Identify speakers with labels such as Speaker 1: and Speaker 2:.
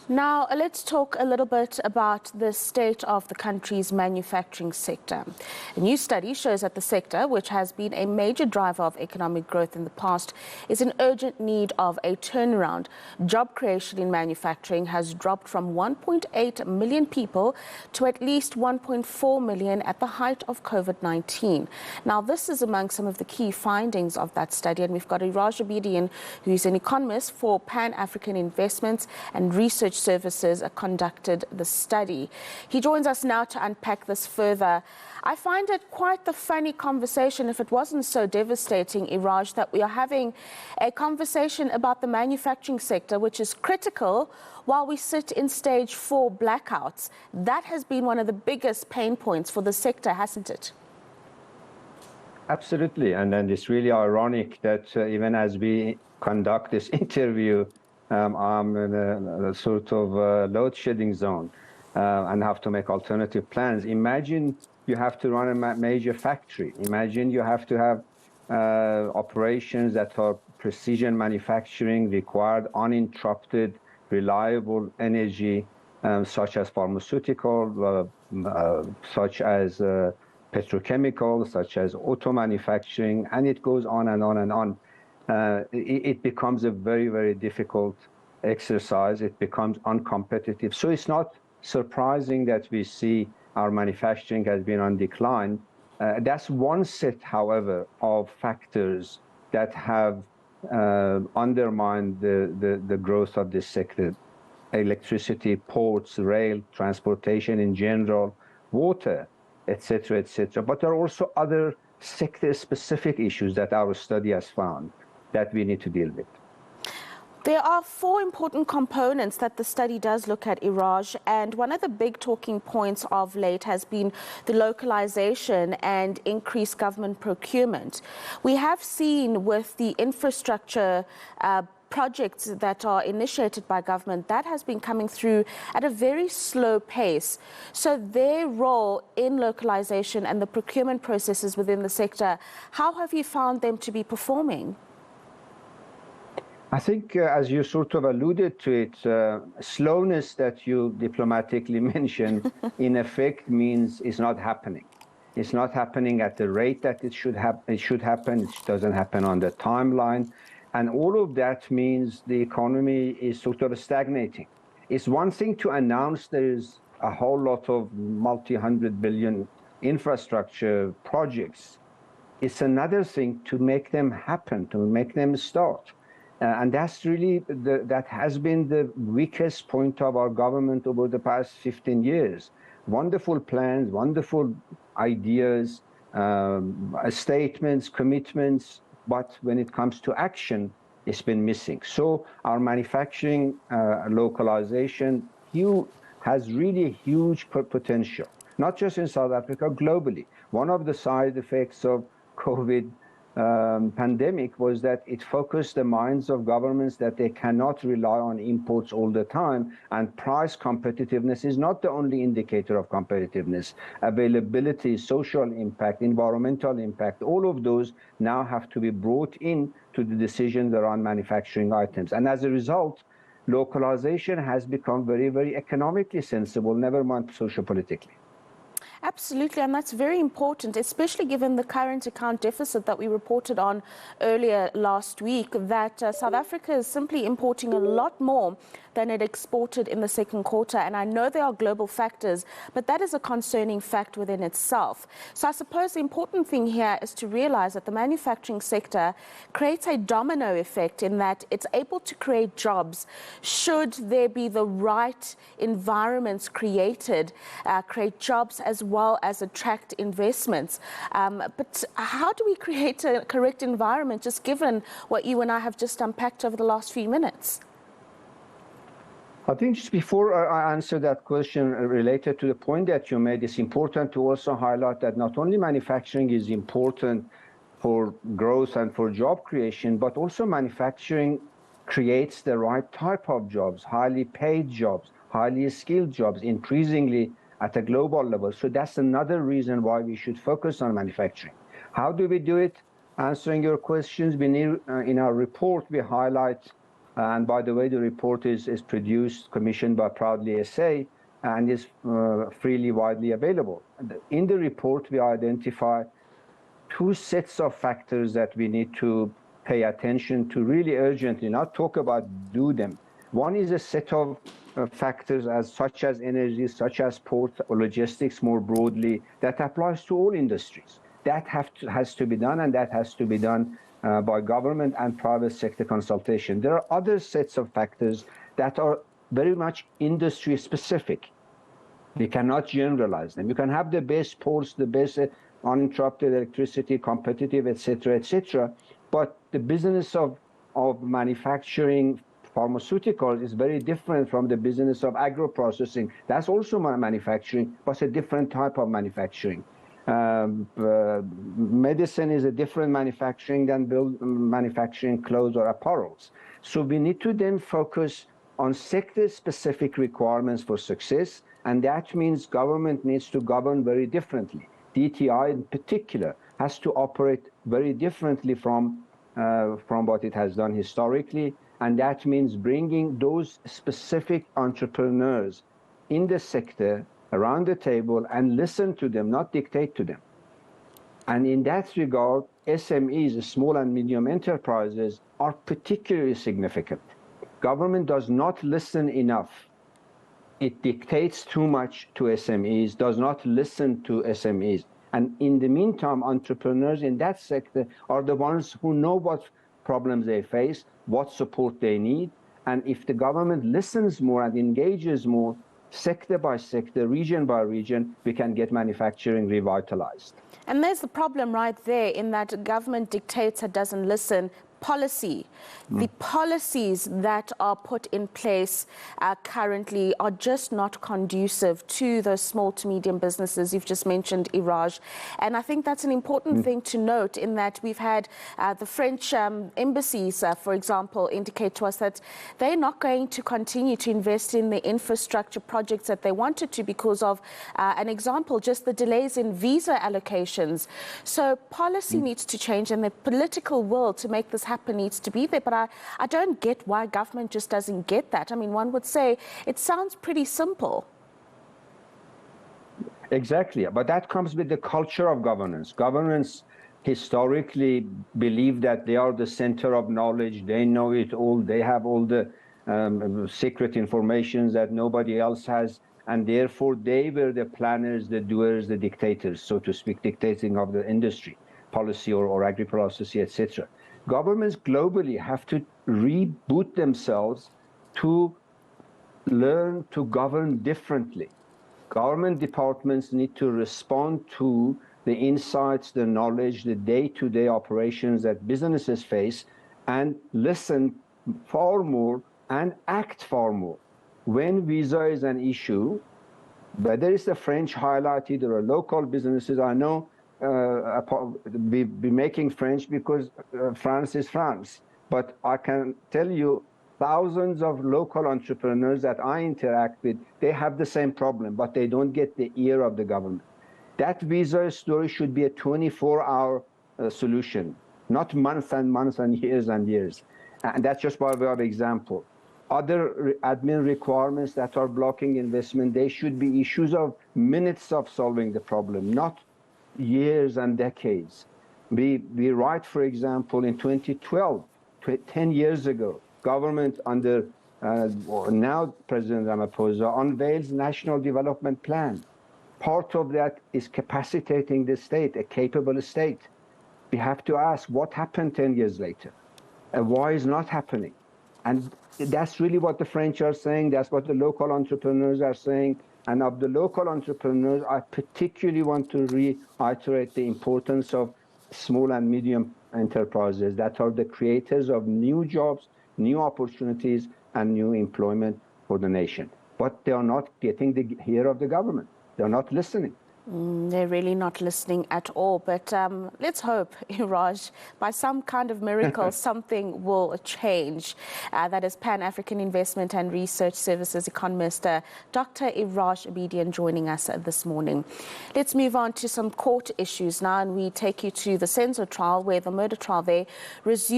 Speaker 1: Now, let's talk a little bit about the state of the country's manufacturing sector. A new study shows that the sector, which has been a major driver of economic growth in the past, is in urgent need of a turnaround. Job creation in manufacturing has dropped from 1.8 million people to at least 1.4 million at the height of COVID-19. Now, this is among some of the key findings of that study, and we've got Iraj Abedian, who's an economist for Pan-African Investments and Research Services, conducted the study. He joins us now to unpack this further. I find it quite the funny conversation, if it wasn't so devastating, Iraj, that we are having a conversation about the manufacturing sector, which is critical, while we sit in stage 4 blackouts. That has been one of the biggest pain points for the sector, hasn't it?
Speaker 2: Absolutely, and then it's really ironic that even as we conduct this interview, I'm in a sort of load shedding zone and have to make alternative plans. Imagine you have to run a major factory. Imagine you have to have operations that are precision manufacturing, required uninterrupted, reliable energy, such as pharmaceutical, such as petrochemical, such as auto manufacturing, and it goes on and on and on. It becomes a very, very difficult exercise. It becomes uncompetitive. So it's not surprising that we see our manufacturing has been on decline. That's one set, however, of factors that have undermined the growth of this sector. Electricity, ports, rail, transportation in general, water, etc., etc. But there are also other sector-specific issues that our study has found that we need to deal with.
Speaker 1: There are 4 important components that the study does look at, Iraj, and one of the big talking points of late has been the localization and increased government procurement. We have seen with the infrastructure projects that are initiated by government, that has been coming through at a very slow pace. So their role in localization and the procurement processes within the sector, how have you found them to be performing?
Speaker 2: I think, as you sort of alluded to it, slowness that you diplomatically mentioned, in effect means it's not happening. It's not happening at the rate that it should happen. It doesn't happen on the timeline. And all of that means the economy is sort of stagnating. It's one thing to announce there is a whole lot of multi-hundred billion infrastructure projects. It's another thing to make them happen, to make them start. And that's really, that has been the weakest point of our government over the past 15 years. Wonderful plans, wonderful ideas, statements, commitments, but when it comes to action, it's been missing. So our manufacturing localization has really huge potential, not just in South Africa, globally. One of the side effects of COVID pandemic was that it focused the minds of governments that they cannot rely on imports all the time, and price competitiveness is not the only indicator of competitiveness. Availability, social impact, environmental impact, all of those now have to be brought in to the decisions around manufacturing items. And as a result, localization has become very, very economically sensible, never mind socio-politically.
Speaker 1: Absolutely, and that's very important, especially given the current account deficit that we reported on earlier last week, that South Africa is simply importing a lot more than it exported in the second quarter. And I know there are global factors, but that is a concerning fact within itself. So I suppose the important thing here is to realize that the manufacturing sector creates a domino effect in that it's able to create jobs should there be the right environments created, create jobs as well as attract investments. But how do we create a correct environment, just given what you and I have just unpacked over the last few minutes?
Speaker 2: I think just before I answer that question related to the point that you made, it's important to also highlight that not only manufacturing is important for growth and for job creation, but also manufacturing creates the right type of jobs, highly paid jobs, highly skilled jobs, increasingly at a global level. So that's another reason why we should focus on manufacturing. How do we do it? Answering your questions, in our report, we highlight And by the way, the report is produced, commissioned by Proudly SA, and is freely, widely available. In the report, we identify two sets of factors that we need to pay attention to really urgently, not talk about do them. One is a set of factors such as energy, such as port or logistics more broadly, that applies to all industries. That has to be done, and that has to be done by government and private sector consultation. There are other sets of factors that are very much industry specific. We cannot generalize them. You can have the best ports, the best uninterrupted electricity, competitive, etc., but the business of manufacturing pharmaceuticals is very different from the business of agro-processing. That's also manufacturing, but it's a different type of manufacturing. Medicine is a different manufacturing than manufacturing clothes or apparels. So we need to then focus on sector-specific requirements for success, and that means government needs to govern very differently. DTI in particular has to operate very differently from what it has done historically, and that means bringing those specific entrepreneurs in the sector around the table and listen to them, not dictate to them. And in that regard, SMEs, small and medium enterprises, are particularly significant. Government does not listen enough. It dictates too much to SMEs, does not listen to SMEs. And in the meantime, entrepreneurs in that sector are the ones who know what problems they face, what support they need. And if the government listens more and engages more, sector by sector, region by region, we can get manufacturing revitalized.
Speaker 1: And there's the problem right there, in that government dictates and doesn't listen. Policy. The policies that are put in place currently are just not conducive to those small to medium businesses you've just mentioned, Iraj. And I think that's an important thing to note, in that we've had the French embassies, for example, indicate to us that they're not going to continue to invest in the infrastructure projects that they wanted to because of an example, just the delays in visa allocations. So policy needs to change, and the political will to make this happen needs to be there. But I don't get why government just doesn't get that. I mean, one would say it sounds pretty simple.
Speaker 2: Exactly, but that comes with the culture of governance. Governance historically believe that they are the center of knowledge, they know it all, they have all the secret information that nobody else has, and therefore they were the planners, the doers, the dictators, so to speak, dictating of the industry, policy or agri-processing, etc. Governments globally have to reboot themselves to learn to govern differently. Government departments need to respond to the insights, the knowledge, the day-to-day operations that businesses face, and listen far more and act far more. When visa is an issue, whether it's the French highlighted or local businesses, I know be making French because France is France. But I can tell you, thousands of local entrepreneurs that I interact with, they have the same problem, but they don't get the ear of the government. That visa story should be a 24-hour solution, not months and months and years. And that's just by way of example. Other admin requirements that are blocking investment, they should be issues of minutes of solving the problem, not years and decades. We write, for example, in 2012, 10 years ago, government under now President Ramaphosa unveils National Development Plan. Part of that is capacitating the state, a capable state. We have to ask what happened 10 years later and why is not happening. And that's really what the French are saying. That's what the local entrepreneurs are saying. And of the local entrepreneurs, I particularly want to reiterate the importance of small and medium enterprises that are the creators of new jobs, new opportunities, and new employment for the nation. But they are not getting the ear of the government. They're not listening.
Speaker 1: They're really not listening at all. But let's hope, Iraj, by some kind of miracle, something will change. That is Pan-African Investment and Research Services economist Dr Iraj Abedian joining us this morning. Let's move on to some court issues now, and we take you to the Senzo trial, where the murder trial there resumed.